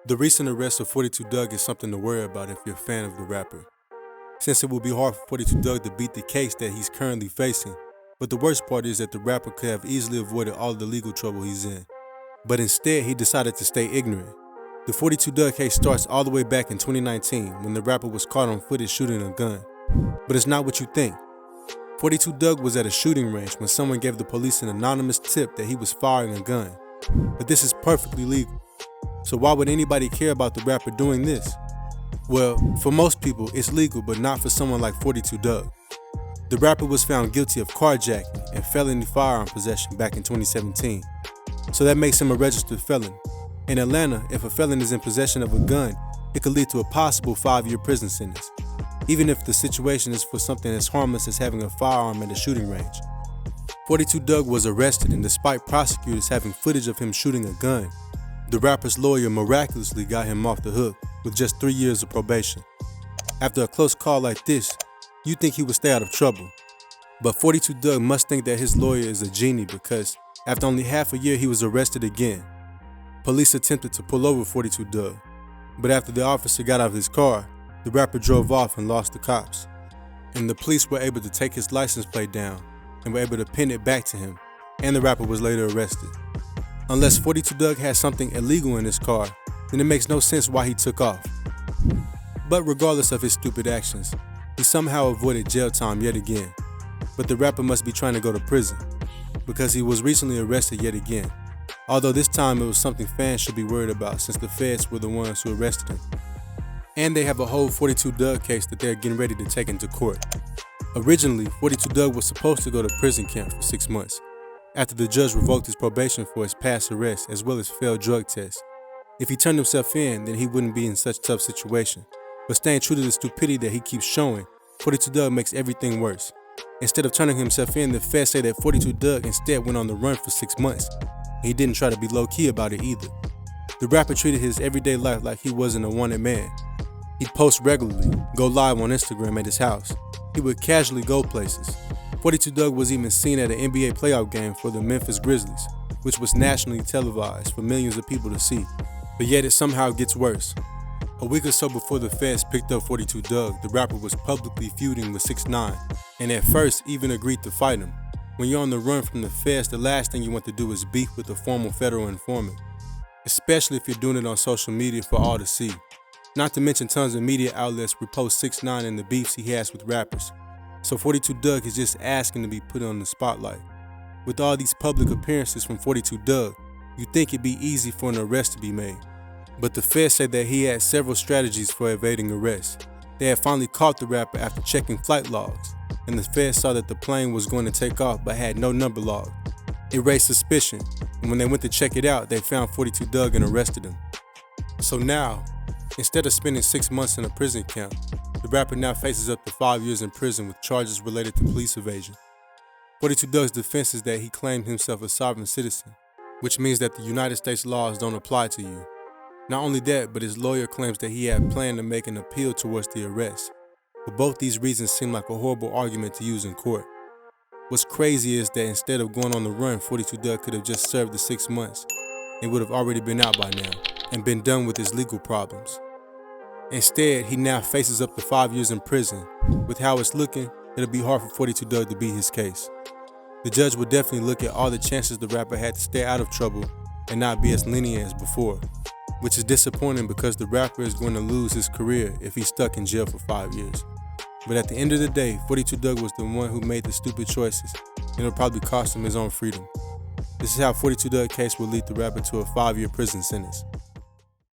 The recent arrest of 42 Dugg is something to worry about if you're a fan of the rapper, since it will be hard for 42 Dugg to beat the case that he's currently facing. But the worst part is that the rapper could have easily avoided all the legal trouble he's in. But instead, he decided to stay ignorant. The 42 Dugg case starts all the way back in 2019 when the rapper was caught on footage shooting a gun. But it's not what you think. 42 Dugg was at a shooting range when someone gave the police an anonymous tip that he was firing a gun. But this is perfectly legal. So why would anybody care about the rapper doing this? Well, for most people, it's legal, but not for someone like 42 Dugg. The rapper was found guilty of carjacking and felony firearm possession back in 2017. So that makes him a registered felon. In Atlanta, if a felon is in possession of a gun, it could lead to a possible 5-year prison sentence, even if the situation is for something as harmless as having a firearm at a shooting range. 42 Dugg was arrested, and despite prosecutors having footage of him shooting a gun, the rapper's lawyer miraculously got him off the hook with just 3 years of probation. After a close call like this, you'd think he would stay out of trouble. But 42 Dugg must think that his lawyer is a genie, because after only half a year he was arrested again. Police attempted to pull over 42 Dugg, but after the officer got out of his car, the rapper drove off and lost the cops. And the police were able to take his license plate down and were able to pin it back to him, and the rapper was later arrested. Unless 42 Dugg had something illegal in his car, then it makes no sense why he took off. But regardless of his stupid actions, he somehow avoided jail time yet again. But the rapper must be trying to go to prison, because he was recently arrested yet again. Although this time it was something fans should be worried about, since the feds were the ones who arrested him. And they have a whole 42 Dugg case that they're getting ready to take into court. Originally, 42 Dugg was supposed to go to prison camp for 6 months, after the judge revoked his probation for his past arrests as well as failed drug tests. If he turned himself in, then he wouldn't be in such a tough situation. But staying true to the stupidity that he keeps showing, 42 Dugg makes everything worse. Instead of turning himself in, the feds say that 42 Dugg instead went on the run for 6 months. He didn't try to be low-key about it either. The rapper treated his everyday life like he wasn't a wanted man. He'd post regularly, go live on Instagram at his house. He would casually go places. 42 Dugg was even seen at an NBA playoff game for the Memphis Grizzlies, which was nationally televised for millions of people to see. But yet it somehow gets worse. A week or so before the feds picked up 42 Dugg, the rapper was publicly feuding with 6ix9ine, and at first even agreed to fight him. When you're on the run from the feds, the last thing you want to do is beef with a former federal informant, especially if you're doing it on social media for all to see. Not to mention tons of media outlets repost 6ix9ine and the beefs he has with rappers. So 42 Dugg is just asking to be put on the spotlight. With all these public appearances from 42 Dugg, you'd think it'd be easy for an arrest to be made. But the feds say that he had several strategies for evading arrest. They had finally caught the rapper after checking flight logs, and the feds saw that the plane was going to take off but had no number log. It raised suspicion, and when they went to check it out, they found 42 Dugg and arrested him. So now, instead of spending 6 months in a prison camp, the rapper now faces up to 5 years in prison with charges related to police evasion. 42 Dugg's defense is that he claimed himself a sovereign citizen, which means that the United States laws don't apply to you. Not only that, but his lawyer claims that he had planned to make an appeal towards the arrest. But both these reasons seem like a horrible argument to use in court. What's crazy is that instead of going on the run, 42 Dugg could have just served the 6 months and would have already been out by now and been done with his legal problems. Instead, he now faces up to 5 years in prison. With how it's looking, it'll be hard for 42 Dugg to beat his case. The judge will definitely look at all the chances the rapper had to stay out of trouble and not be as lenient as before, which is disappointing because the rapper is going to lose his career if he's stuck in jail for 5 years. But at the end of the day, 42 Dugg was the one who made the stupid choices, and it'll probably cost him his own freedom. This is how 42 Dugg case will lead the rapper to a 5-year prison sentence.